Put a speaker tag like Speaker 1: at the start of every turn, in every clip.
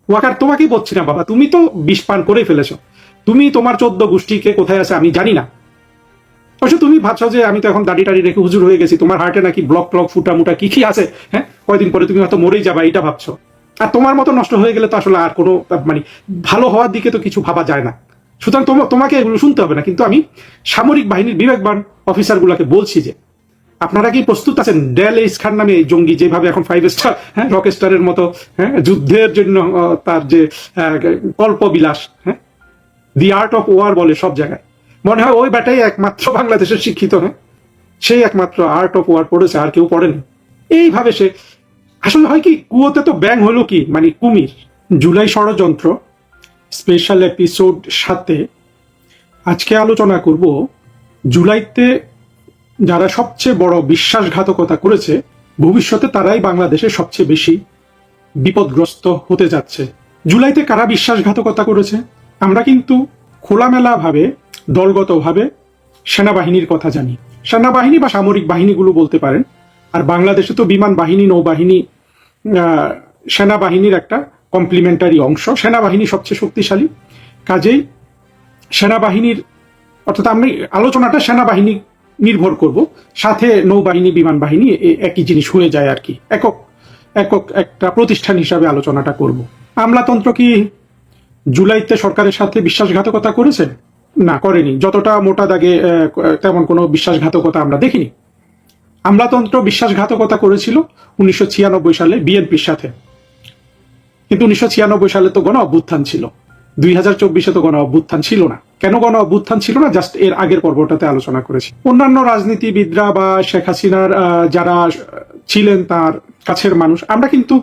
Speaker 1: ওয়াকার তোমাকেই বলছি না বাবা, তুমি তো বিষ পান করে ফেলেছো। তুমি তোমার 14 গোষ্ঠীকে কোথায় আছে আমি জানি না। অবশ্য তুমি ভাবছো যে আমি তো এখন দাড়ি টাড়ি রেখে হুজুর হয়ে গেছি, তোমার হার্টে নাকি ব্লক ট্লক ফুটা মুটা কি কি আছে, হ্যাঁ কয়দিন পরে তুমি হয়তো মরেই যাবা, এটা ভাবছো। আর তোমার মতো নষ্ট হয়ে গেলে তো আসলে আর কোনো মানে ভালো হওয়ার দিকে তো কিছু ভাবা যায় না। সুতরাং তোমাকে এগুলো শুনতে হবে না। কিন্তু আমি সামরিক বাহিনীর বিবেকবান অফিসারগুলোকে বলছি যে আপনারা কি প্রস্তুত আছেন ডেল এইস খান নামে এই জঙ্গি যেভাবে এখন 5 স্টার, হ্যাঁ রক স্টারের মতো, হ্যাঁ যুদ্ধের জন্য তার যে কল্পবিলাস, হ্যাঁ দি আর্ট অফ ওয়ার বলে সব জায়গায়, মনে হয় ওই ব্যাটাই একমাত্র বাংলাদেশের শিক্ষিত, হ্যাঁ সেই একমাত্র আর্ট অফ ওয়ার পড়েছে, আর কেউ পড়েনি। এইভাবে সে আসলে হয় কি, কুয়োতে তো ব্যাং হলো কি মানে কুমির। জুলাই ষড়যন্ত্র স্পেশাল এপিসোড 7-এ আজকে আলোচনা করব জুলাইতে যারা সবচেয়ে বড় বিশ্বাসঘাতকতা করেছে, ভবিষ্যতে তারাই বাংলাদেশে সবচেয়ে বেশি বিপদগ্রস্ত হতে যাচ্ছে। জুলাইতে কারা বিশ্বাসঘাতকতা করেছে? আমরা কিন্তু খোলামেলা ভাবে দলগতভাবে সেনাবাহিনীর কথা জানি। সেনাবাহিনী বা সামরিক বাহিনীগুলো বলতে পারেন। আর বাংলাদেশে তো বিমান বাহিনী, নৌবাহিনী সেনাবাহিনীর একটা কমপ্লিমেন্টারি অংশ। সেনাবাহিনী সবচেয়ে শক্তিশালী, কাজেই সেনাবাহিনীর অর্থাৎ আমি আলোচনাটা সেনাবাহিনী নির্ভর করব, সাথে নৌবাহিনী বিমান বাহিনী একই জিনিস হয়ে যায় আর কি, একক একক একটা প্রতিষ্ঠান হিসাবে আলোচনাটা করব। আমলাতন্ত্র কি জুলাইতে সরকারের সাথে বিশ্বাসঘাতকতা করেছে? না, করেনি। যতটা মোটা দাগে তেমন কোনো বিশ্বাসঘাতকতা আমরা দেখিনি। আমলাতন্ত্র বিশ্বাসঘাতকতা করেছিল 1996 সালে বিএনপির সাথে, কিন্তু 1996 সালে তো গণ অভ্যুত্থান ছিল। 2024-এ তো গণ অভ্যুত্থান ছিল না। কেন গণ অভ্যুত্থান ছিল না, জাস্ট এর আগের পর্বটাতে আলোচনা করেছি। অন্যান্য রাজনীতিবিদরা বা শেখ হাসিনার যারা ছিলেন তার কাছের মানুষ, আমরা কিন্তু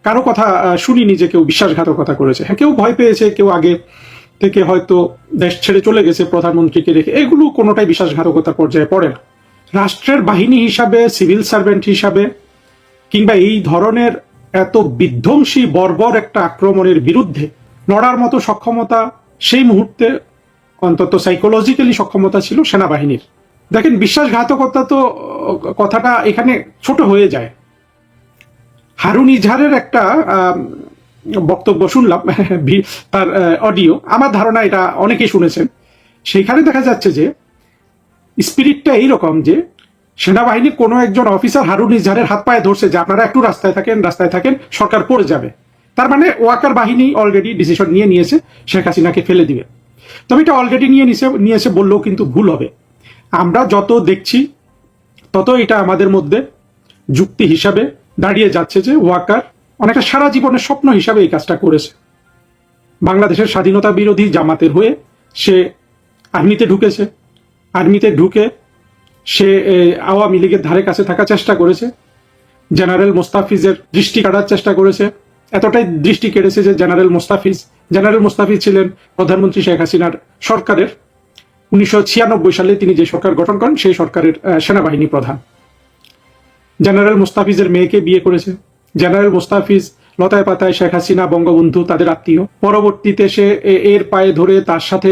Speaker 1: কারো কথা শুনিনি যে কেউ বিশ্বাসঘাতকতা করেছে। হ্যাঁ, কেউ ভয় পেয়েছে, কেউ আগে থেকে হয়তো দেশ ছেড়ে চলে গেছে প্রধানমন্ত্রীকে রেখে, এগুলো কোনোটাই বিশ্বাসঘাতকতার পর্যায়ে পড়ে না। রাষ্ট্রের বাহিনী হিসাবে, সিভিল সার্ভেন্ট হিসাবে, কিংবা এই ধরনের এত বিধ্বংসী বর্বর একটা আক্রমণের বিরুদ্ধে লড়ার মতো সক্ষমতা সেই মুহূর্তে অন্তত সাইকোলজিক্যালি সক্ষমতা ছিল সেনাবাহিনীর। দেখেন, বিশ্বাসঘাতকতা তো কথাটা এখানে ছোট হয়ে যায়। হারুন ইজহারের একটা বক্তব্য শুনলাম, তার অডিও, আমার ধারণা এটা অনেকেই শুনেছেন। সেখানে দেখা যাচ্ছে যে স্পিরিটটা এইরকম যে সেনাবাহিনীর কোনো একজন অফিসার হারুন ইজহারের হাত পায়ে ধরছে যে আপনারা একটু রাস্তায় থাকেন, সরকার পড়ে যাবে। তার মানে ওয়াকার বাহিনী অলরেডি ডিসিশন নিয়েছে শেখ হাসিনাকে ফেলে দিবে। তবে এটা অলরেডি নিয়েছে বললেও কিন্তু ভুল হবে। আমরা যত দেখছি তত এটা আমাদের মধ্যে যুক্তি হিসাবে দাঁড়িয়ে যাচ্ছে যে ওয়াকার অনেকটা সারা জীবনের স্বপ্ন হিসাবে এই কাজটা করেছে। বাংলাদেশের স্বাধীনতা বিরোধী জামাতের হয়ে সে আর্মিতে ঢুকেছে। আর্মিতে ঢুকে সে আওয়ামী লীগের ধারে কাছে থাকার চেষ্টা করেছে। জেনারেল মোস্তাফিজের দৃষ্টি কাটার চেষ্টা করেছে। এতটাই দৃষ্টি কেড়েছে যে জেনারেল মোস্তাফিজ ছিলেন প্রধানমন্ত্রী শেখ হাসিনার সরকারের 1996 সালে তিনি যে সরকার গঠন করেন সেই সরকারের সেনাবাহিনী প্রধান। জেনারেল মোস্তাফিজের মেয়েকে বিয়ে করেছে। জেনারেল মোস্তাফিজ লতায় পাতায় শেখ হাসিনা, বঙ্গবন্ধু তাদের আত্মীয়। পরবর্তীতে সে এর পায়ে ধরে তার সাথে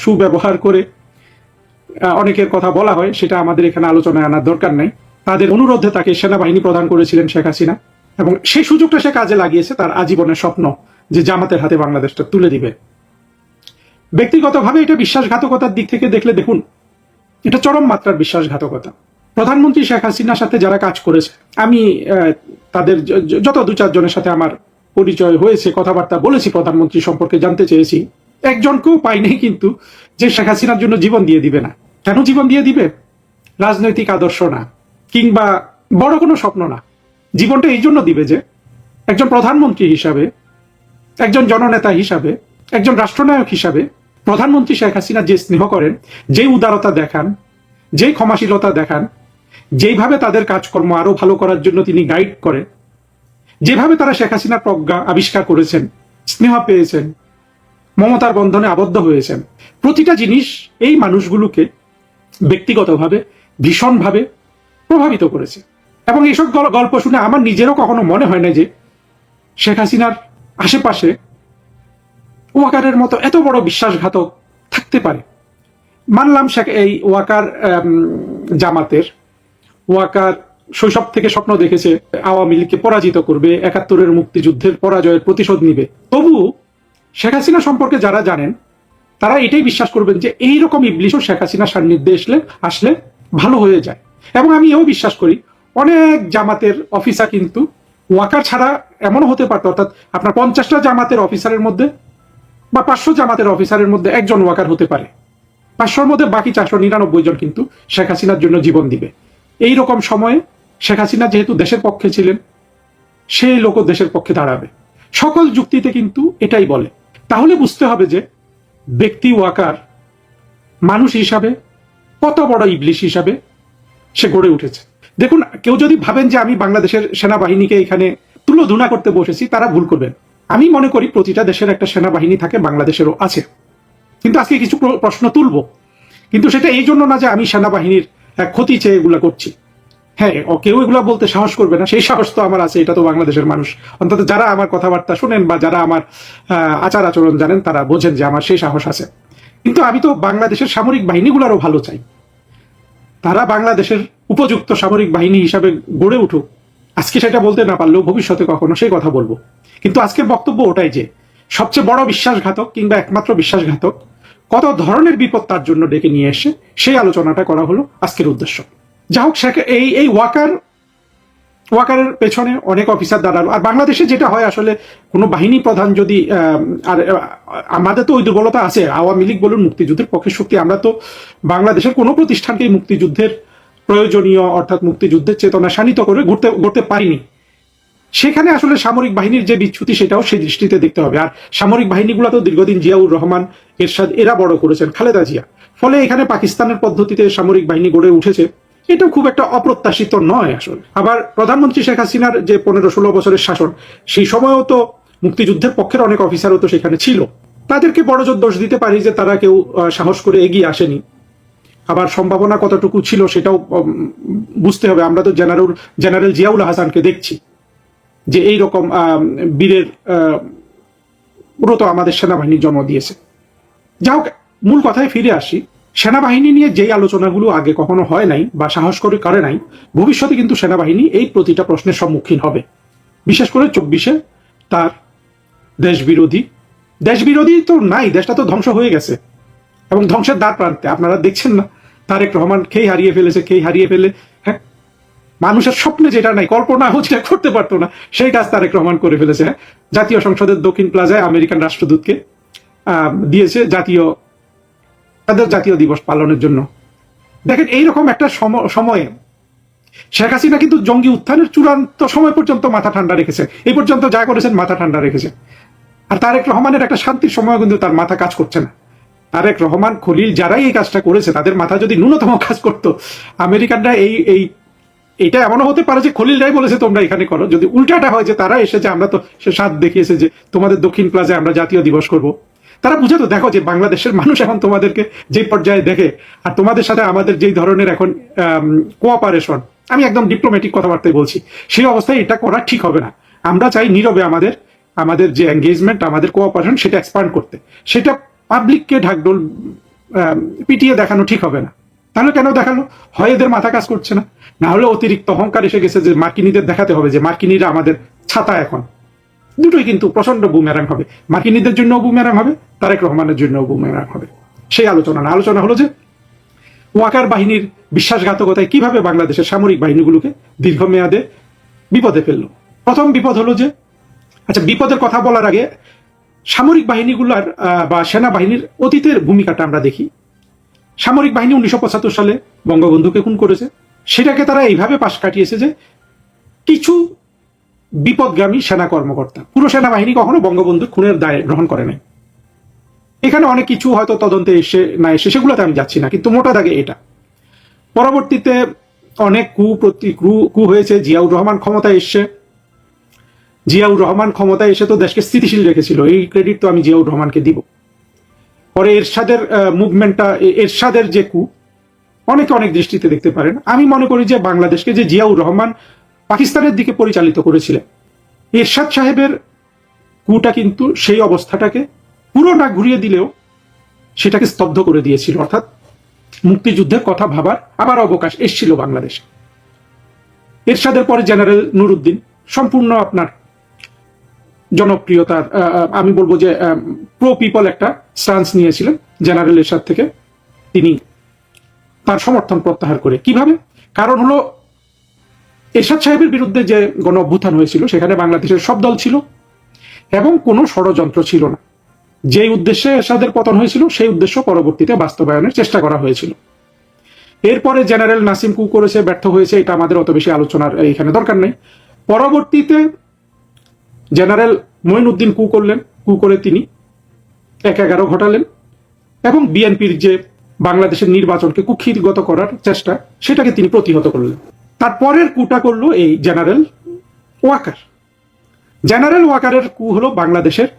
Speaker 1: সুব্যবহার করে, অনেকের কথা বলা হয়, সেটা আমাদের এখানে আলোচনায় আনার দরকার নাই। তাদের অনুরোধে তাকে সেনাবাহিনী প্রদান করেছিলেন শেখ হাসিনা, এবং সেই সুযোগটা সে কাজে লাগিয়েছে তার আজীবনের স্বপ্ন যে জামাতের হাতে বাংলাদেশটা তুলে দিবে। ব্যক্তিগতভাবে এটা বিশ্বাসঘাতকতার দিক থেকে দেখলে দেখুন, এটা চরম মাত্রার বিশ্বাসঘাতকতা। প্রধানমন্ত্রী শেখ হাসিনার সাথে যারা কাজ করেছে, আমি তাদের যত 2-4 জনের সাথে আমার পরিচয় হয়েছে, কথাবার্তা বলেছি, প্রধানমন্ত্রী সম্পর্কে জানতে চেয়েছি, একজনকেও পাই নাই কিন্তু যে শেখ হাসিনার জন্য জীবন দিয়ে দিবে না। কেন জীবন দিয়ে দিবে? রাজনৈতিক আদর্শ না, কিংবা বড় কোনো স্বপ্ন না। জীবনটা এই জন্য দিবে যে একজন প্রধানমন্ত্রী হিসাবে, একজন জননেতা হিসাবে, একজন রাষ্ট্রনায়ক হিসাবে প্রধানমন্ত্রী শেখ হাসিনা যে স্নেহ করেন, যে উদারতা দেখান, যে ক্ষমাশীলতা দেখান, যেইভাবে তাদের কাজকর্ম আরো ভালো করার জন্য তিনি গাইড করেন, যেভাবে তারা শেখ হাসিনার প্রজ্ঞা আবিষ্কার করেছেন, স্নেহ পেয়েছেন, মমতার বন্ধনে আবদ্ধ হয়েছেন, প্রতিটা জিনিস এই মানুষগুলোকে ব্যক্তিগতভাবে ভীষণভাবে প্রভাবিত করেছে। এবং এইসব গল্প শুনে আমার নিজেরও কখনো মনে হয় না যে শেখ হাসিনার আশেপাশে ওয়াকারের মতো এত বড় বিশ্বাসঘাতক থাকতে পারে। মানলাম এই ওয়াকার জামাতের, ওয়াকার শৈশব থেকে স্বপ্ন দেখেছে আওয়ামী লীগকে পরাজিত করবে, ৭১-এর মুক্তিযুদ্ধের পরাজয়ের প্রতিশোধ নিবে। তবু শেখ হাসিনা সম্পর্কে যারা জানেন তারা এটাই বিশ্বাস করবেন যে এইরকম ইবলিশও শেখ হাসিনা সান্নিধ্যে আসলে ভালো হয়ে যায়। এবং আমি এও বিশ্বাস করি অনেক জামাতের অফিসার কিন্তু ওয়াকার ছাড়া এমনও হতে পারত, অর্থাৎ আপনার ৫০টা জামাতের অফিসারের মধ্যে বা ৫০০ জামাতের অফিসারের মধ্যে একজন ওয়াকার হতে পারে, ৫০০-র মধ্যে বাকি ৪৯৯ জন কিন্তু শেখ হাসিনার জন্য জীবন দিবে। এই রকম সময়ে শেখ হাসিনা যেহেতু দেশের পক্ষে ছিলেন, সেই লোকও দেশের পক্ষে দাঁড়াবে। সকল যুক্তিতে কিন্তু এটাই বলে। তাহলে বুঝতে হবে যে ব্যক্তি ওয়াকার মানুষ হিসাবে কত বড় ইবলিশ হিসাবে সে গড়ে উঠেছে। দেখুন, কেউ যদি ভাবেন যে আমি বাংলাদেশের সেনাবাহিনীকে এখানে তুলোধুনা করতে বসেছি, তারা ভুল করবেন। আমি মনে করি প্রতিটা দেশের একটা সেনাবাহিনী থাকে, বাংলাদেশেরও আছে। কিন্তু আজকে কিছু প্রশ্ন তুলব, কিন্তু সেটা এই জন্য না যে আমি সেনাবাহিনীর ক্ষতি চেয়ে এগুলা করছি। হ্যাঁ, কেউ এগুলা বলতে সাহস করবে না, সেই সাহস তো আমার আছে। এটা তো বাংলাদেশের মানুষ, অন্তত যারা আমার কথাবার্তা শোনেন বা যারা আমার আচার আচরণ জানেন তারা বোঝেন যে আমার সেই সাহস আছে। কিন্তু আমি তো বাংলাদেশের সামরিক বাহিনীগুলোরও ভালো চাই, তারা বাংলাদেশের উপযুক্ত সামরিক বাহিনী হিসাবে গড়ে উঠুক। আজকে সেটা বলতে না পারলেও ভবিষ্যতে কখনো সেই কথা বলবো। কিন্তু আজকের বক্তব্য ওটাই যে সবচেয়ে বড় বিশ্বাসঘাতক কিংবা একমাত্র বিশ্বাসঘাতক কত ধরনের বিপদ তার জন্য ডেকে নিয়ে এসে সেই আলোচনাটা করা হলো আজকের উদ্দেশ্য। যা হোক, এই ওয়াকারের পেছনে অনেক অফিসার দাঁড়ালো। আর বাংলাদেশে যেটা হয় আসলে কোনো বাহিনী প্রধান যদি আর আমাদের তো ওই দুর্বলতা আছে, আওয়ামী লীগ বলুন, মুক্তিযুদ্ধের পক্ষের শক্তি, আমরা তো বাংলাদেশের কোনো প্রতিষ্ঠানকেই মুক্তিযুদ্ধের প্রয়োজনীয় অর্থাৎ মুক্তিযুদ্ধের চেতনা শানিত করে গড়তে পারিনি। সেখানে আসলে সামরিক বাহিনীর যে বিচ্যুতি সেটাও সেই দৃষ্টিতে দেখতে হবে। আর সামরিক বাহিনীগুলো তো দীর্ঘদিন জিয়াউর রহমান, এরশাদ এরা বড় করেছেন, খালেদা জিয়া। ফলে এখানে পাকিস্তানের পদ্ধতিতে সামরিক বাহিনী গড়ে উঠেছে, এটা খুব একটা অপ্রত্যাশিত নয় আসলে। আবার প্রধানমন্ত্রী শেখ হাসিনার যে ১৫-১৬ বছরের শাসন, সেই সময়ও তো মুক্তিযুদ্ধের পক্ষের অনেক অফিসারও তো সেখানে ছিল। তাদেরকে বড় জোর দোষ দিতে পারি যে তারা কেউ সাহস করে এগিয়ে আসেনি। আবার সম্ভাবনা কতটুকু ছিল সেটাও বুঝতে হবে। আমরা তো জেনারেল জিয়াউল হাসানকে দেখছি যে এইরকম বীরের পুরো তো আমাদের সেনাবাহিনীর জন্ম দিয়েছে। যা হোক, মূল কথায় ফিরে আসি। সেনাবাহিনী নিয়ে যেই আলোচনাগুলো আগে কখনো হয় নাই বা সাহস করে নাই, ভবিষ্যতে কিন্তু সেনাবাহিনী এই প্রতিটা প্রশ্নের সম্মুখীন হবে। বিশেষ করে ২৪-এ তার দেশবিরোধী তো নাই, দেশটা তো ধ্বংস হয়ে গেছে এবং ধ্বংসের দ্বার প্রান্তে। আপনারা দেখছেন না, তারেক রহমান খেই হারিয়ে ফেলে, হ্যাঁ, মানুষের স্বপ্নে যেটা নাই, কল্পনাও যেটা করতে পারতো না, সেই কাজ তারেক রহমান করে ফেলেছে। জাতীয় সংসদের দক্ষিণ প্লাজায় আমেরিকান রাষ্ট্রদূতকে দিয়েছে তাদের জাতীয় দিবস পালনের জন্য। দেখেন, এইরকম একটা সময়ে শেখ হাসিনা কিন্তু জঙ্গি উত্থানের চূড়ান্ত সময় পর্যন্ত মাথা ঠান্ডা রেখেছে। এই পর্যন্ত যা করেছেন মাথা ঠান্ডা রেখেছে। আর তারেক রহমানের একটা শান্তির সময় কিন্তু তার মাথা কাজ করছে না। তারেক রহমান, খলিল যারাই এই কাজটা করেছে তাদের মাথা যদি ন্যূনতম কাজ করতো, আমেরিকানরা এইটা এমনও হতে পারে যে খলিলরাই বলেছে তোমরা এখানে করো। যদি উল্টাটা হয় যে তারা এসেছে, আমরা তো সে সাথ দেখিয়েছে যে তোমাদের দক্ষিণ প্লাজায় আমরা জাতীয় দিবস করব, তারা বুঝাতো দেখো যে বাংলাদেশের মানুষ এখন তোমাদেরকে যে পর্যায়ে দেখে, আর তোমাদের সাথে আমাদের যেই ধরনের এখন কোঅপারেশন, আমি একদম ডিপ্লোম্যাটিক কথাবার্তায় বলছি, সেই অবস্থায় এটা করা ঠিক হবে না। আমরা চাই নীরবে আমাদের যে এঙ্গেজমেন্ট, আমাদের কোঅপারেশন, সেটা এক্সপান্ড করতে। সেটা পাবলিককে ঢাকঢোল পিটিয়ে দেখানো ঠিক হবে না। তাহলে কেন দেখালো? হয় এদের মাথা কাজ করছে না, না হলে অতিরিক্ত অহংকার এসে গেছে যে মার্কিনীদের দেখাতে হবে যে মার্কিনীরা আমাদের ছাতা। এখন দুটোই কিন্তু প্রচন্ড বুমেরাং হবে, মার্কিনীদের জন্য বুমেরাং হবে, তারেক রহমানের জন্য বুমেরাং হবে। সেই আলোচনা হলো যে ওয়াকার বাহিনীর বিশ্বাসঘাতকতায় কিভাবে বাংলাদেশের সামরিক বাহিনীগুলোকে দীর্ঘমেয়াদে বিপদে ফেললো। প্রথম বিপদ হলো যে, আচ্ছা, বিপদের কথা বলার আগে সামরিক বাহিনীগুলোর বা সেনাবাহিনীর অতীতের ভূমিকাটা আমরা দেখি। সামরিক বাহিনী ১৯৭৫ সালে বঙ্গবন্ধুকে খুন করেছে। সেটাকে তারা এইভাবে পাশ কাটিয়েছে যে কিছু বিপদগামী সেনা কর্মকর্তা, পুরো সেনাবাহিনী কখনো বঙ্গবন্ধুর খুনের দায় গ্রহণ করে নাই। এখানে অনেক কিছু হয়তো তদন্তে এসে সেগুলোতে আমি যাচ্ছি না, কিন্তু মোটা দাগে এটা। পরবর্তীতে অনেক কু হয়েছে। জিয়াউর রহমান ক্ষমতায় এসে তো দেশকে স্থিতিশীল রেখেছিল, এই ক্রেডিট তো আমি জিয়াউর রহমানকে দিব। পরে এরশাদের মুভমেন্টটা, এরশাদের যে কু, অনেকে অনেক দৃষ্টিতে দেখতে পারেন। আমি মনে করি যে বাংলাদেশকে যে জিয়াউর রহমান পাকিস্তানের দিকে পরিচালিত করেছিলেন, এরশাদ সাহেবের কুটা কিন্তু সেই অবস্থাটাকে পুরো না ঘুরিয়ে দিলেও সেটাকে স্তব্ধ করে দিয়েছিল। অর্থাৎ মুক্তিযুদ্ধের কথা ভাবার আবার অবকাশ এসেছিল বাংলাদেশে। এরশাদের পরে জেনারেল নুরুদ্দিন, সম্পূর্ণ আপনার জনপ্রিয়তার আমি বলবো যে প্রো পিপল একটা স্টান্স নিয়েছিলেন জেনারেল এরশাদ থেকে। তিনি তার সমর্থন প্রত্যাহার করে, কিভাবে? কারণ হলো এরশাদ সাহেবের বিরুদ্ধে যে গণ অভ্যুত্থান হয়েছিল সেখানে বাংলাদেশের সব দল ছিল এবং কোনো ষড়যন্ত্র ছিল না। যেই উদ্দেশ্যে এরশাদের পতন হয়েছিল সেই উদ্দেশ্য পরবর্তীতে বাস্তবায়নের চেষ্টা করা হয়েছিল। এরপরে জেনারেল নাসিম কু করেছে, ব্যর্থ হয়েছে, এটা আমাদের অত বেশি আলোচনার এখানে দরকার নেই। পরবর্তীতে জেনারেল মঈনুদ্দিন কু করলেন, কু করে তিনি ১/১১ ঘটালেন এবং বিএনপির যে বাংলাদেশের নির্বাচনকে কুক্ষিগত করার চেষ্টা সেটাকে তিনি প্রতিহত করলেন। তারপরের কুটা করলো এই জেনারেল ওয়াকার। জেনারেল ওয়াকারের কু হলো বাংলাদেশের,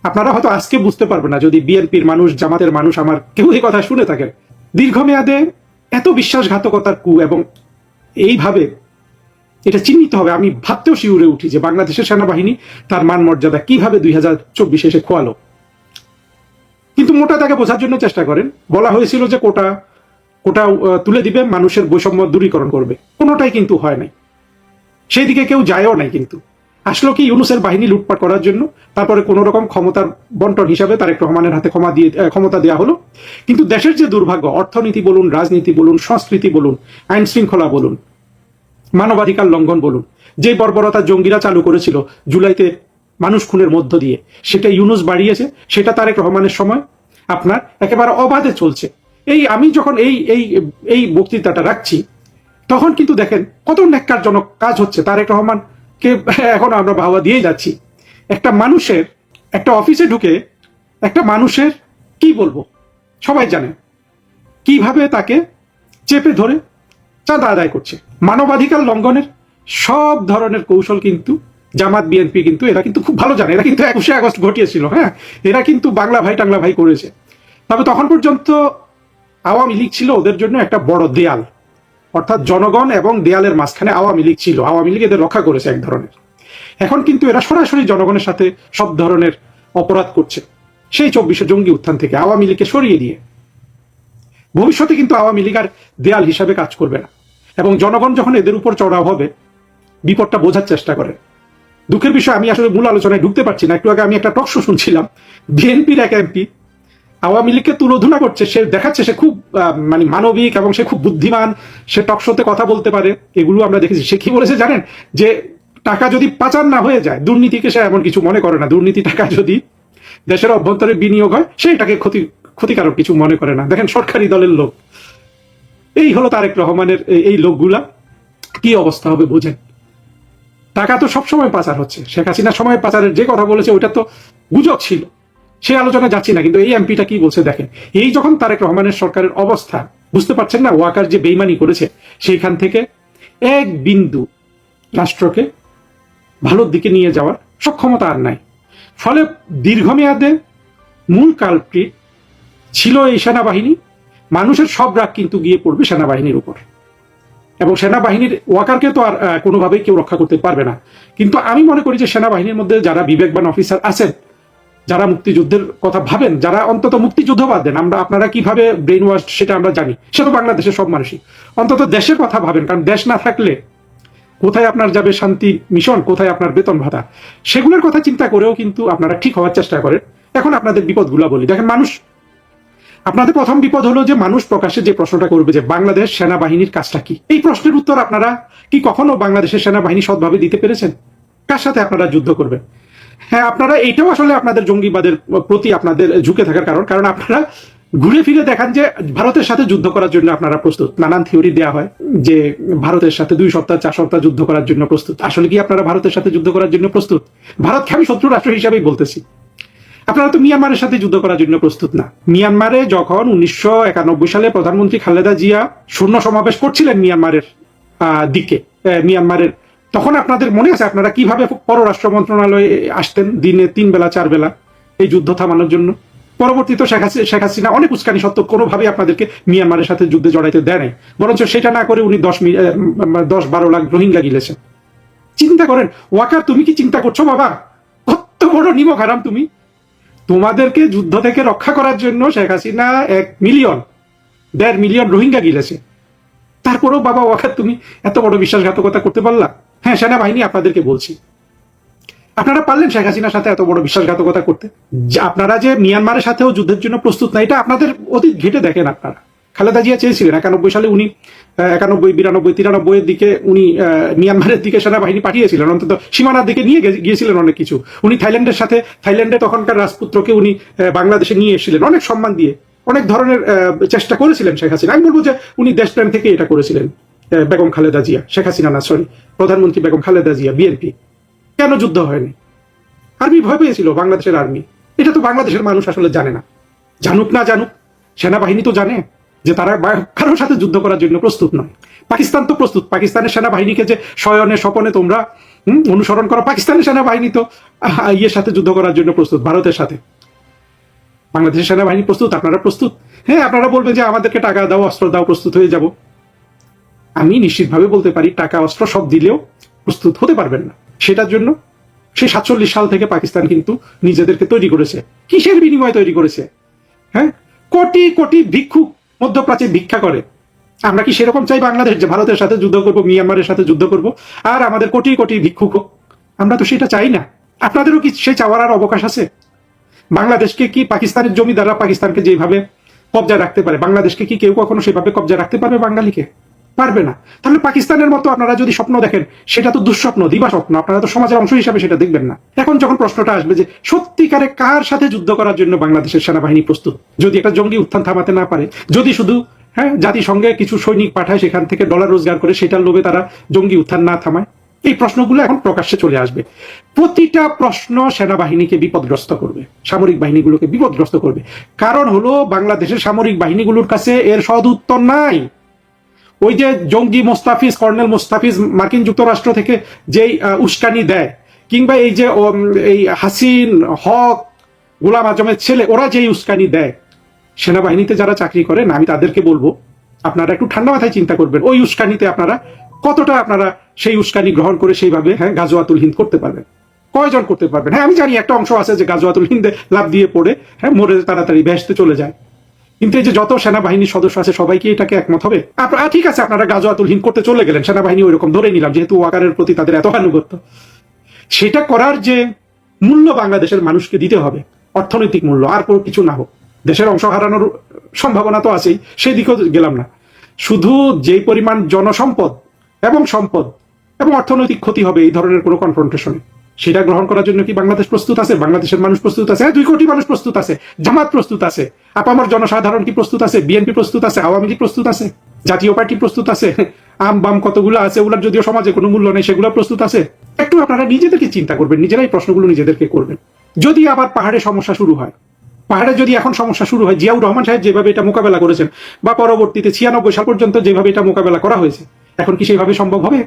Speaker 1: আপনারা হয়তো আজকে বুঝতে পারবেন না যদি বিএনপির মানুষ, জামাতের মানুষ আমার কেউ এই কথা শুনে থাকেন, দীর্ঘমেয়াদে এত বিশ্বাসঘাতকতার কু এবং এইভাবে এটা চিহ্নিত হবে আমি ভাবতেও শিউরে উঠি যে বাংলাদেশের সেনাবাহিনী তার মান মর্যাদা কিভাবে 2024 এসে খোয়ালো। কিন্তু মোটা তাকে বোঝার জন্য চেষ্টা করেন, বলা হয়েছিল যে কোটা তুলে দিবে, মানুষের বৈষম্য দূরীকরণ করবে, কোনোটাই কিন্তু হয় নাই, সেই দিকে কেউ যায়ও নাই। কিন্তু আসলো কি ইউনূসের বাহিনী লুটপাট করার জন্য, তারপরে কোন রকম ক্ষমতার বন্টন হিসাবে তারেক রহমানের হাতে ক্ষমতা দেওয়া হলো। কিন্তু দেশের যে দুর্ভাগ্য, অর্থনীতি বলুন, রাজনীতি বলুন, সংস্কৃতি বলুন, আইন শৃঙ্খলা বলুন, মানবাধিকার লঙ্ঘন বলুন, যে বর্বরতা জঙ্গিরা চালু করেছিল জুলাইতে মানুষ খুনের মধ্য দিয়ে, সেটা ইউনূস বাড়িয়েছে, সেটা তারেক রহমানের সময় আপনার একেবারে অবাধে চলছে। আমি যখন এই বক্তৃতাটা রাখছি তখন কিন্তু দেখেন কত ন্যাক্কারজনক কাজ হচ্ছে। তারেক রহমানকে এখন আমরা বাহবা দিয়েই যাচ্ছি। একটা মানুষের, একটা অফিসে ঢুকে একটা মানুষের কি বলবো, সবাই জানেন কিভাবে তাকে চেপে ধরে চাঁদা আদায় করছে। মানবাধিকার লঙ্ঘনের সব ধরনের কৌশল কিন্তু জামাত বিএনপি কিন্তু এরা কিন্তু খুব ভালো জানে। এরা কিন্তু 21শে আগস্ট ঘটিয়েছিল, হ্যাঁ, এরা কিন্তু বাংলা ভাই টাংলা ভাই করেছে। তবে তখন পর্যন্ত আওয়ামী লীগ ছিল ওদের জন্য একটা বড় দেয়াল, অর্থাৎ জনগণ এবং দেয়ালের মাঝখানে আওয়ামী লীগ ছিল, আওয়ামী লীগ এদের রক্ষা করেছে এক ধরনের। এখন কিন্তু এরা সরাসরি জনগণের সাথে সব ধরনের অপরাধ করছে, সেই 24শে জঙ্গি উত্থান থেকে আওয়ামী লীগকে সরিয়ে দিয়ে। ভবিষ্যতে কিন্তু আওয়ামী লীগ আর দেয়াল হিসাবে কাজ করবে না এবং জনগণ যখন এদের উপর চড়াও হবে বিপদটা বোঝার চেষ্টা করে। দুঃখের বিষয় আমি আসলে মূল আলোচনায় ঢুকতে পারছি না। একটু আগে আমি একটা টক শো শুনছিলাম, বিএনপির এক এমপি আওয়ামী লীগকে তুলোধনা করছে, সে দেখাচ্ছে সে খুব মানে মানবিক এবং সে খুব বুদ্ধিমান, সে টক শোতে কথা বলতে পারে, এগুলো আমরা দেখেছি। সে কি বলেছে জানেন? যে টাকা যদি পাচার না হয়ে যায়, দুর্নীতিকে সে এমন কিছু মনে করে না, দুর্নীতি টাকা যদি দেশের অভ্যন্তরে বিনিয়োগ হয় সেটাকে ক্ষতিকারক কিছু মনে করে না। দেখেন সরকারি দলের লোক, এই হলো তারেক রহমানের এই লোকগুলা, কি অবস্থা হবে বোঝেন। টাকা তো সবসময় পাচার হচ্ছে, শেখ হাসিনার সময় পাচারের যে কথা বলেছে ওইটা তো গুজব ছিল, সে আলোচনা যাচ্ছি না। কিন্তু এই এমপিটা কি বলছে দেখেন, এই যখন তারেক রহমানের সরকারের অবস্থা বুঝতে পারছেন না, ওয়াকার যে বেইমানি করেছে সেইখান থেকে এক বিন্দু রাষ্ট্রকে ভালোর দিকে নিয়ে যাওয়ার সক্ষমতা আর নাই। ফলে দীর্ঘমেয়াদে মূল কালপ্রিট ছিল এই সেনাবাহিনী। মানুষের সব রাগ কিন্তু গিয়ে পড়বে সেনাবাহিনীর উপর এবং সেনাবাহিনীর ওয়াকারকে তো আর কোনোভাবেই কেউ রক্ষা করতে পারবে না। কিন্তু আমি মনে করি যে সেনাবাহিনীর মধ্যে যারা বিবেকবান অফিসার আছেন, যারা মুক্তিযুদ্ধের কথা ভাবেন, যারা অন্তত মুক্তিযুদ্ধ বাদ দেন, আপনারা কিভাবে ব্রেন ওয়াশ সেটা আমরা জানি, সে তো বাংলাদেশের সব মানুষই, অন্তত দেশের কথা ভাবেন। কারণ দেশ না থাকলে কোথায় আপনার যাবে শান্তি মিশন, কোথায় আপনার বেতন ভাতা, সেগুলোর কথা চিন্তা করেও কিন্তু আপনারা ঠিক হওয়ার চেষ্টা করেন। এখন আপনাদের বিপদগুলো বলি, দেখেন মানুষ, আপনাদের প্রথম বিপদ হলো যে মানুষ প্রকাশ্যে যে প্রশ্নটা করবে যে বাংলাদেশ সেনাবাহিনীর কাজটা কি, এই প্রশ্নের উত্তর আপনারা কি কখনো বাংলাদেশের সেনাবাহিনী সৎভাবে দিতে পেরেছেন? কার সাথে আপনারা যুদ্ধ করবেন? হ্যাঁ, আপনারা এইটাও আসলে আপনাদের জঙ্গিবাদের প্রতি আপনাদের ঝুঁকে থাকার কারণ আপনারা ঘুরে ফিরে দেখান যে ভারতের সাথে যুদ্ধ করার জন্য আপনারা প্রস্তুত। নানান থিওরি দেওয়া হয় যে ভারতের সাথে 2 সপ্তাহ 4 সপ্তাহ যুদ্ধ করার জন্য প্রস্তুত। আসলে কি আপনারা ভারতের সাথে যুদ্ধ করার জন্য প্রস্তুত? ভারতকে আমি শত্রু রাষ্ট্র হিসাবেই বলতেছি। আপনারা তো মিয়ানমারের সাথে যুদ্ধ করার জন্য প্রস্তুত না। মিয়ানমারে যখন 1991 সালে প্রধানমন্ত্রী খালেদা জিয়া শূন্য সমাবেশ করছিলেন মিয়ানমারের দিকে, মিয়ানমারের, তখন আপনাদের মনে আছে আপনারা কিভাবে পররাষ্ট্র মন্ত্রণালয়ে আসতেন দিনে 3 বেলা 4 বেলা এই যুদ্ধ থামানোর জন্য? পরবর্তীতে শেখ হাসিনা অনেক উস্কানি সত্ত্বেও কোনোভাবেই আপনাদেরকে মিয়ানমারের সাথে যুদ্ধে জড়াইতে দেয় নাই, বরঞ্চ সেটা না করে উনি 10-12 লাখ রোহিঙ্গা গিলেছেন। চিন্তা করেন ওয়াকার, তুমি কি চিন্তা করছো বাবা? কত বড় নিমক হারাম তুমি! তোমাদেরকে যুদ্ধ থেকে রক্ষা করার জন্য শেখ হাসিনা 1 মিলিয়ন 1.5 মিলিয়ন রোহিঙ্গা গিলেছে। তারপরেও বাবা ওয়াকার তুমি এত বড় বিশ্বাসঘাতকতা করতে পারলা? হ্যাঁ, সেনাবাহিনী আপনাদেরকে বলছি, আপনারা পারলেন শেখ হাসিনার সাথে এত বড় বিশ্বাসঘাতকতা করতে? আপনারা যে মিয়ানমারের সাথেও যুদ্ধের জন্য প্রস্তুত না, এটা আপনাদের অতীত ঘেটে দেখেন। আপনারা খালেদা জিয়া চেয়েছিলেন 91 সালে, উনি 91, 92, 93 এর দিকে উনি মিয়ানমারের দিকে সেনাবাহিনী পাঠিয়েছিলেন, অন্তত সীমানার দিকে নিয়ে গিয়েছিলেন অনেক কিছু। উনি থাইল্যান্ডে তখনকার রাজপুত্রকে উনি বাংলাদেশে নিয়ে এসেছিলেন অনেক সম্মান দিয়ে, অনেক ধরনের চেষ্টা করেছিলেন শেখ হাসিনা। আমি বলবো যে উনি দেশপ্রেম থেকে এটা করেছিলেন। বেগম খালেদা জিয়া, শেখ হাসিনা না, সরি, প্রধানমন্ত্রী বেগম খালেদা জিয়া, বিএনপি। কেন যুদ্ধ হয়নি? আর্মি ভয় পেয়েছিল, বাংলাদেশের আর্মি। এটা তো বাংলাদেশের মানুষ আসলে জানে না। জানুক না জানুক, সেনাবাহিনী তো জানে যে তারা কারোর সাথে যুদ্ধ করার জন্য প্রস্তুত নয়। পাকিস্তান তো প্রস্তুত। পাকিস্তানের সেনাবাহিনীকে যে শয়নে স্বপনে তোমরা অনুসরণ করো, পাকিস্তানের সেনাবাহিনী তো ইয়ের সাথে যুদ্ধ করার জন্য প্রস্তুত, ভারতের সাথে। বাংলাদেশের সেনাবাহিনী প্রস্তুত, আপনারা প্রস্তুত? হ্যাঁ, আপনারা বলবেন যে আমাদেরকে টাকা দাও, অস্ত্র দাও, প্রস্তুত হয়ে যাব। আমি নিশ্চিতভাবে বলতে পারি, টাকা অস্ত্র সব দিলেও প্রস্তুত হতে পারবেন না। সেটার জন্য সেই 47 সাল থেকে পাকিস্তান কিন্তু নিজেদেরকে তৈরি করেছে। কিসের বিনিময়ে তৈরি করেছে? হ্যাঁ, কোটি কোটি ভিক্ষুক মধ্যপ্রাচ্যে ভিক্ষা করে। আমরা কি সেরকম চাই বাংলাদেশ যে ভারতের সাথে যুদ্ধ করব, মিয়ানমারের সাথে যুদ্ধ করব, আর আমাদের কোটি কোটি ভিক্ষুক হোক? আমরা তো সেটা চাই না। আপনাদেরও কি সেই চাওয়ার আর অবকাশ আছে? বাংলাদেশকে কি পাকিস্তানের জমিদাররা পাকিস্তানকে যেভাবে কবজায় রাখতে পারে, বাংলাদেশকে কি কেউ কখনো সেভাবে কবজায় রাখতে পারবে বাঙালিকে? পারবে না। তাহলে পাকিস্তানের মতো আপনারা যদি স্বপ্ন দেখেন, সেটা তো দুঃস্বপ্ন, দিবা স্বপ্ন। আপনারা তো সমাজের অংশ হিসাবে সেটা দেখবেন না। এখন যখন প্রশ্নটা আসবে যে সত্যিকারে কার সাথে যুদ্ধ করার জন্য বাংলাদেশের সেনাবাহিনী প্রস্তুত, যদি একটা জঙ্গি উত্থান থামাতে না পারে, যদি শুধু জাতিসংঘে কিছু সৈনিক পাঠায়, সেখান থেকে ডলার রোজগার করে, সেটার লোভে তারা জঙ্গি উত্থান না থামায়, এই প্রশ্নগুলো এখন প্রকাশ্যে চলে আসবে। প্রতিটা প্রশ্ন সেনাবাহিনীকে বিপদগ্রস্ত করবে, সামরিক বাহিনীগুলোকে বিপদগ্রস্ত করবে। কারণ হলো বাংলাদেশের সামরিক বাহিনীগুলোর কাছে এর সদ উত্তর নাই। ওই যে জঙ্গি মোস্তাফিজ, কর্নেল মোস্তাফিজ মার্কিন যুক্তরাষ্ট্র থেকে যেই উস্কানি দেয়, কিংবা এই যে এই হাসিন হক, গোলাম আজমের ছেলে, ওরা যেই উস্কানি দেয়, সেনাবাহিনীতে যারা চাকরি করেন, আমি তাদেরকে বলবো আপনারা একটু ঠান্ডা মাথায় চিন্তা করবেন। ওই উস্কানিতে আপনারা কতটা সেই উস্কানি গ্রহণ করে সেইভাবে গাজওয়াতুল হিন্দ করতে পারবেন? কয়জন করতে পারবেন? হ্যাঁ, আমি জানি একটা অংশ আছে যে গাজওয়াতুল হিন্দে লাফ দিয়ে পড়ে মরে তাড়াতাড়ি বেহেশতে চলে যায়। কিন্তু এই যে যত সেনাবাহিনীর সদস্য আছে, সবাইকে এটাকে একমত হবে? ঠিক আছে, আপনারা গাজওয়াতুল হিন্দ করতে চলে গেলেন, সেনাবাহিনী ওই রকম ধরে নিলাম, যেহেতু ওয়াকারের প্রতি তাদের এত আনুগত্য। সেটা করার যে মূল্য বাংলাদেশের মানুষকে দিতে হবে, অর্থনৈতিক মূল্য, আর কোনো কিছু না হোক, দেশের অংশ হারানোর সম্ভাবনা তো আছেই, সেই দিকেও গেলাম না। শুধু যেই পরিমাণ জনসম্পদ এবং সম্পদ এবং অর্থনৈতিক ক্ষতি হবে এই ধরনের কোনো কনফ্রন্টেশনে, সেটা গ্রহণ করার জন্য কি বাংলাদেশ প্রস্তুত আছে? বাংলাদেশের মানুষ প্রস্তুত আছে? 2 কোটি মানুষ প্রস্তুত আছে, জামাত প্রস্তুত আছে, আপামর জনসাধারণ কি প্রস্তুত আছে? বিএনপি প্রস্তুত আছে, আওয়ামী লীগ প্রস্তুত আছে, জাতীয় পার্টি প্রস্তুত আছে, আম বাম কতগুলো আছে, ওগুলোর যদিও সমাজে কোনো মূল্য নেই, সেগুলো প্রস্তুত আছে। একটু আপনারা নিজেদেরকে চিন্তা করবেন, নিজেরাই প্রশ্নগুলো নিজেদেরকে করবেন। যদি আবার পাহাড়ে সমস্যা শুরু হয়, পাহাড়ে যদি এখন সমস্যা শুরু হয়, জিয়াউর রহমান সাহেব যেভাবে এটা মোকাবেলা করেছেন, বা পরবর্তীতে 96 সাল পর্যন্ত যেভাবে এটা মোকাবেলা করা হয়েছে, এখন কি সেইভাবে সম্ভব হবে?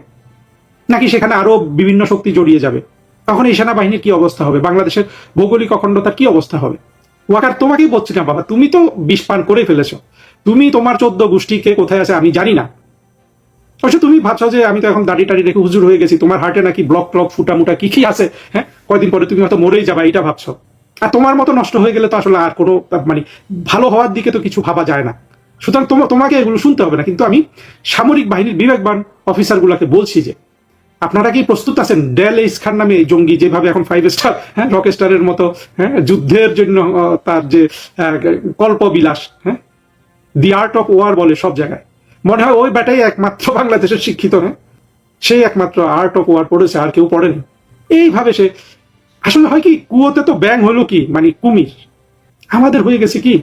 Speaker 1: নাকি সেখানে আরো বিভিন্ন শক্তি জড়িয়ে যাবে? তখন এই সেনাবাহিনীর কি অবস্থা হবে? বাংলাদেশের ভৌগোলিক অখণ্ডতার কি অবস্থা হবে? ওয়াকার, তোমাকেই বলছি না বাবা, তুমি তো বিষ পান করে ফেলেছো। তুমি তোমার 14 গোষ্ঠীকে কোথায় আছে আমি জানি না। অবশ্য তুমি ভাবছো যে আমি তো এখন দাড়ি টাড়ি রেখে হুজুর হয়ে গেছি, তোমার হার্টে নাকি ব্লক ট্লক ফুটা মুটা কি কি আছে, কয়দিন পরে তুমি হয়তো মরেই যাবা, এটা ভাবছো। আর তোমার মতো নষ্ট হয়ে গেলে তো আসলে আর কোনো ভালো হওয়ার দিকে তো কিছু ভাবা যায় না। সুতরাং তোমাকে এগুলো শুনতে হবে না। কিন্তু আমি সামরিক বাহিনীর বিবেকবান অফিসারগুলোকে বলছি যে আপনারা কি প্রস্তুত আছেন? ডেল এইস খান নামে এই জঙ্গি যেভাবে এখন 5 স্টার, রক স্টারের মতো যুদ্ধের জন্য তার যে কল্পবিলাস, দি আর্ট অফ ওয়ার বলে সব জায়গায়, মনে হয় ওই ব্যাটাই একমাত্র বাংলাদেশের শিক্ষিত, সেই একমাত্র আর্ট অফ ওয়ার পড়েছে, আর কেউ পড়েনি। এইভাবে সে আসলে হয় কি, কুয়োতে তো ব্যাং হলো কি, কুমির। আমাদের হয়ে গেছে কি,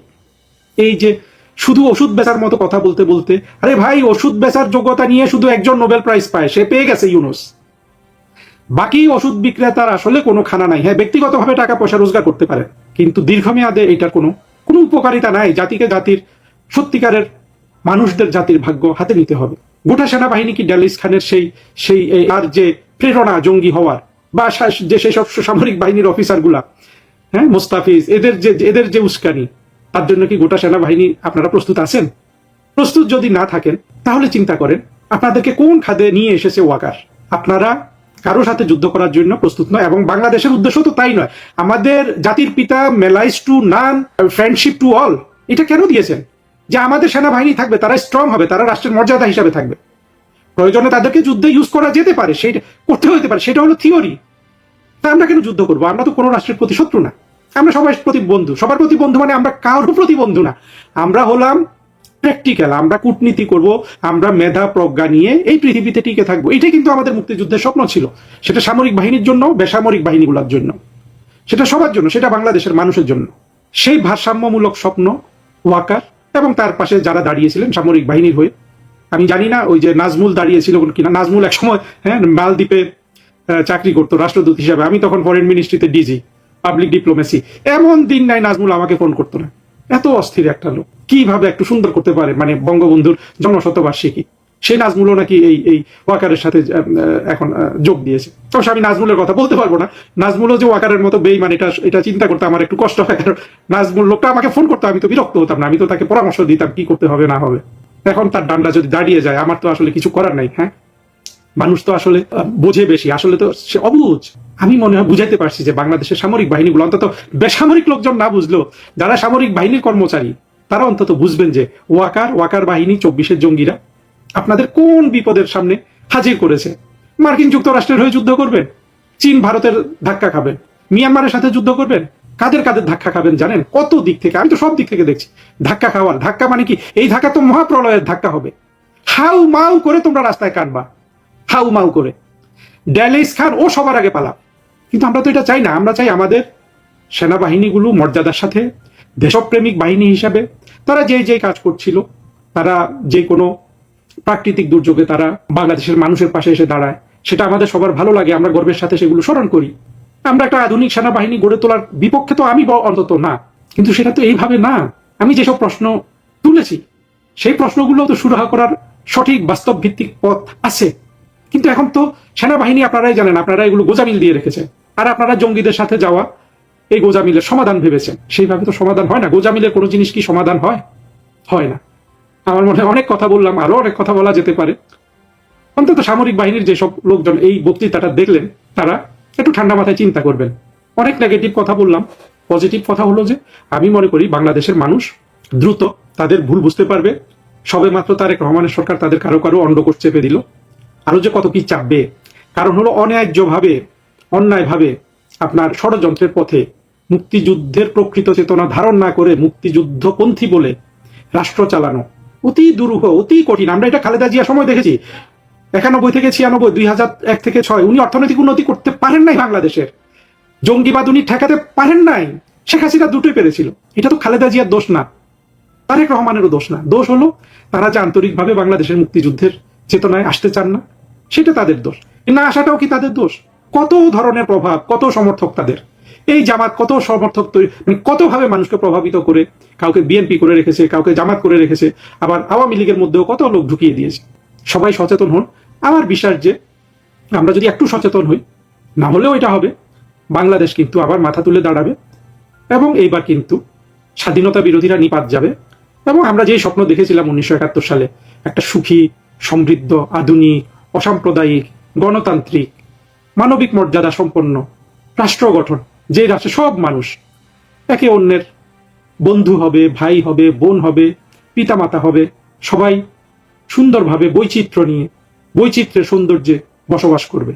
Speaker 1: এই যে শুধু ওষুধ বেচার মতো কথা বলতে বলতে, আরে ভাই, ওষুধ বেচার যোগ্যতা নিয়ে শুধু একজন নোবেল প্রাইজ পায়, সে পেয়ে গেছে, ইউনুস। বাকি ওষুধ বিক্রেতার আসলে কোনো খানা নাই। হ্যাঁ, ব্যক্তিগতভাবে টাকা পয়সা রোজগার করতে পারে, কিন্তু দীর্ঘমেয়াদে এটার কোনো উপকারিতা নাই। জাতিকে, জাতির সত্যিকারের মানুষদের জাতির ভাগ্য হাতে নিতে হবে। গোটা সেনাবাহিনী কি ডেল এইস খানের সেই আর যে প্রেরণা জঙ্গি হওয়ার, বা যে সেসব সামরিক বাহিনীর অফিসার গুলা, মোস্তাফিজ, এদের যে উস্কানি, তার জন্য কি গোটা সেনাবাহিনী আপনারা প্রস্তুত আছেন? প্রস্তুত যদি না থাকেন, তাহলে চিন্তা করেন আপনাদেরকে কোন খাদে নিয়ে এসেছে ওয়াকার। আপনারা কারো সাথে যুদ্ধ করার জন্য প্রস্তুত নয়, এবং বাংলাদেশের উদ্দেশ্য তো তাই নয়। আমাদের জাতির পিতা মেলাইজ two naan, friendship to all, এটা কেন দিয়েছেন? যে আমাদের সেনাবাহিনী থাকবে, তারা স্ট্রং হবে, তারা রাষ্ট্রের মর্যাদা হিসাবে থাকবে, প্রয়োজনে তাদেরকে যুদ্ধে ইউজ করা যেতে পারে, সেটা করতে হতে পারে, সেটা হলো থিওরি। তা আমরা কেন যুদ্ধ করবো? আমরা তো কোনো রাষ্ট্রের প্রতি শত্রু না, আমরা সবাই প্রতি বন্ধু। সবার প্রতি বন্ধু মানে আমরা কারোর প্রতি বন্ধু না, আমরা হলাম প্র্যাকটিক্যাল, আমরা কূটনীতি করব, আমরা মেধা প্রজ্ঞা নিয়ে এই পৃথিবীতে টিকে থাকবো। এটাই কিন্তু আমাদের মুক্তিযুদ্ধের স্বপ্ন ছিল। সেটা সামরিক বাহিনীর জন্য, বেসামরিক বাহিনীগুলোর জন্য, সেটা সবার জন্য, সেটা বাংলাদেশের মানুষের জন্য। সেই ভারসাম্যমূলক স্বপ্ন ওয়াকার এবং তার পাশে যারা দাঁড়িয়েছিলেন সামরিক বাহিনীর হয়ে, আমি জানি না ওই যে নাজমুল দাঁড়িয়েছিল কিনা। নাজমুল এক সময় মালদ্বীপে চাকরি করতো রাষ্ট্রদূত হিসাবে, আমি তখন ফরেন মিনিস্ট্রিতে ডিজি পাবলিক ডিপ্লোমেসি। এমন দিন নাই নাজমুল আমাকে ফোন করতো না। এত অস্থির একটা লোক, কিভাবে একটু সুন্দর করতে পারে, মানে বঙ্গবন্ধুর জন্মশতবার্ষিকী। সেই নাজমুলও নাকি এই ওয়াকারের সাথে এখন যোগ দিয়েছে। অবশ্য আমি নাজমুলের কথা বলতে পারবো না, নাজমুলও যে ওয়াকারের মতো বেইমান এটা চিন্তা করতে আমার একটু কষ্ট হয়। কারণ নাজমুল লোকটা আমাকে ফোন করতো, আমি তো বিরক্ত হতাম না, আমি তো তাকে পরামর্শ দিতাম কি করতে হবে না হবে। এখন তার ডান্ডা যদি দাঁড়িয়ে যায়, আমার তো আসলে কিছু করার নাই। হ্যাঁ, মানুষ তো আসলে বোঝে বেশি, আসলে তো সে অবুঝ। আমি মনে হয় বুঝাইতে পারছি যে বাংলাদেশের সামরিক বাহিনীগুলো, অন্তত বেসামরিক লোকজন না বুঝলেও যারা সামরিক বাহিনীর কর্মচারী, তারা অন্তত বুঝবেন যে ওয়াকার বাহিনী 24-এর জঙ্গিরা আপনাদের কোন বিপদের সামনে হাজির করেছে। মার্কিন যুক্তরাষ্ট্রের হয়ে যুদ্ধ করবেন, চীন ভারতের ধাক্কা খাবেন, মিয়ানমারের সাথে যুদ্ধ করবেন, কাদের ধাক্কা খাবেন জানেন? কত দিক থেকে, আমি তো সব দিক থেকে দেখছি ধাক্কা খাওয়ার। ধাক্কা মানে কি? এই ধাক্কা তো মহাপ্রলয়ের ধাক্কা হবে। হাউ মাউ করে তোমরা রাস্তায় কাটবা, হাউ মাউ করে। ড্যালিস খান ও সবার আগে পালা। কিন্তু আমরা তো এটা চাই না। আমরা চাই আমাদের সেনাবাহিনীগুলো মর্যাদার সাথে দেশপ্রেমিক বাহিনী হিসাবে তারা যে কাজ করছিল, তারা যে কোনো প্রাকৃতিক দুর্যোগে তারা বাংলাদেশের মানুষের পাশে এসে দাঁড়ায়, সেটা আমাদের সবার ভালো লাগে, আমরা গর্বের সাথে সেগুলো স্মরণ করি। আমরা একটা আধুনিক সেনাবাহিনী গড়ে তোলার বিপক্ষে তো আমি অন্তত না, কিন্তু সেটা তো এইভাবে না। আমি যেসব প্রশ্ন তুলেছি সেই প্রশ্নগুলো তো সুরাহা করার সঠিক বাস্তব ভিত্তিক পথ আছে। কিন্তু এখন তো সেনাবাহিনী, আপনারাই জানেন, আপনারা এগুলো গোজামিল দিয়ে রেখেছে, আর আপনারা জঙ্গিদের সাথে যাওয়া এই গোজামিলের সমাধান ভেবেছেন। সেইভাবে তো সমাধান হয় না। গোজামিলের কোনো জিনিস কি সমাধান হয়? হয় না। আমার মনে হয় অনেক কথা বললাম, আরো অনেক কথা বলা যেতে পারে। অন্তত সামরিক বাহিনীর যেসব লোকজন এই বক্তৃতাটা দেখলেন, তারা একটু ঠান্ডা মাথায় চিন্তা করবেন। অনেক নেগেটিভ কথা বললাম, পজিটিভ কথা হলো যে আমি মনে করি বাংলাদেশের মানুষ দ্রুত তাদের ভুল বুঝতে পারবে। সবে মাত্র তারেক রহমানের সরকার তাদের কারো অন্ডকোষ চেপে দিল, আরো যে কত কি চাপবে। কারণ হলো অন্যায্যভাবে, অন্যায়ভাবে আপনার ষড়যন্ত্রের পথে মুক্তিযুদ্ধের প্রকৃত চেতনা ধারণ না করে মুক্তিযুদ্ধপন্থী বলে রাষ্ট্র চালানো অতি দুরূহ, অতি কঠিন। আমরা এটা খালেদা জিয়ার সময় দেখেছি, 91 থেকে 96, 2001 থেকে 6 উনি অর্থনৈতিক উন্নতি করতে পারেন নাই বাংলাদেশের, জঙ্গিবাদ উনি ঠেকাতে পারেন নাই। শেখ হাসিনা দুটোই পেরেছিল। এটা তো খালেদা জিয়ার দোষ না, তারেক রহমানেরও দোষ না। দোষ হলো তারা যে আন্তরিকভাবে বাংলাদেশের মুক্তিযুদ্ধের চেতনায় আসতে চান না, সেটা তাদের দোষ। না আসাটাও কি তাদের দোষ? কত ধরনের প্রভাব, কত সমর্থক তাদের। এই জামাত কত সমর্থক তৈরি, মানে কতভাবে মানুষকে প্রভাবিত করে, কাউকে বিএনপি করে রেখেছে, কাউকে জামাত করে রেখেছে, আবার আওয়ামী লীগের মধ্যেও কত লোক ঢুকিয়ে দিয়েছে। সবাই সচেতন হন। আমার বিশ্বাস যে আমরা যদি একটু সচেতন হই, না হলেও এটা হবে, বাংলাদেশ কিন্তু আবার মাথা তুলে দাঁড়াবে এবং এইবার কিন্তু স্বাধীনতা বিরোধীরা নিপাত যাবে। এবং আমরা যে স্বপ্ন দেখেছিলাম 1971 সালে, একটা সুখী, সমৃদ্ধ, আধুনিক, অসাম্প্রদায়িক, গণতান্ত্রিক, মানবিক মর্যাদা সম্পন্ন রাষ্ট্র গঠন, যে রাষ্ট্রে সব মানুষ একে অন্যের বন্ধু হবে, ভাই হবে, বোন হবে, পিতামাতা হবে, সবাই সুন্দরভাবে বৈচিত্র্য নিয়ে, বৈচিত্র্যের সৌন্দর্যে বসবাস করবে।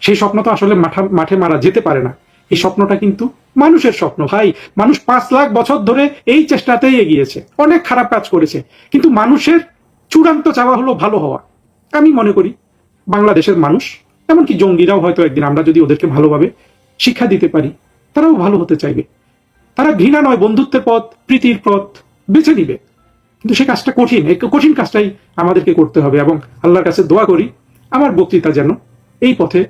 Speaker 1: সেই স্বপ্ন তো আসলে মাঠে মারা যেতে পারে না। এই স্বপ্নটা কিন্তু মানুষের স্বপ্ন ভাই। মানুষ 5 লাখ বছর ধরে এই চেষ্টাতেই এগিয়েছে, অনেক খারাপ কাজ করেছে, কিন্তু মানুষের চূড়ান্ত চাওয়া হলো ভালো হওয়া। আমি মনে করি বাংলাদেশের মানুষ, এমনকি জঙ্গিরাও হয়তো একদিন আমরা যদি ওদেরকে ভালোভাবে শিক্ষা দিতে পারি, তারাও ভালো হতে চাইবে। তারা ঘৃণা নয়, বন্ধুত্বের পথ, প্রীতির পথ বেছে নিবে। কিন্তু সে কাজটা কঠিন, এই কঠিন কাজটাই আমাদেরকে করতে হবে। এবং আল্লাহর কাছে দোয়া করি আমার বক্তৃতা যেন এই পথে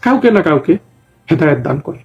Speaker 1: কাউকে না কাউকে হেদায়েত দান করে।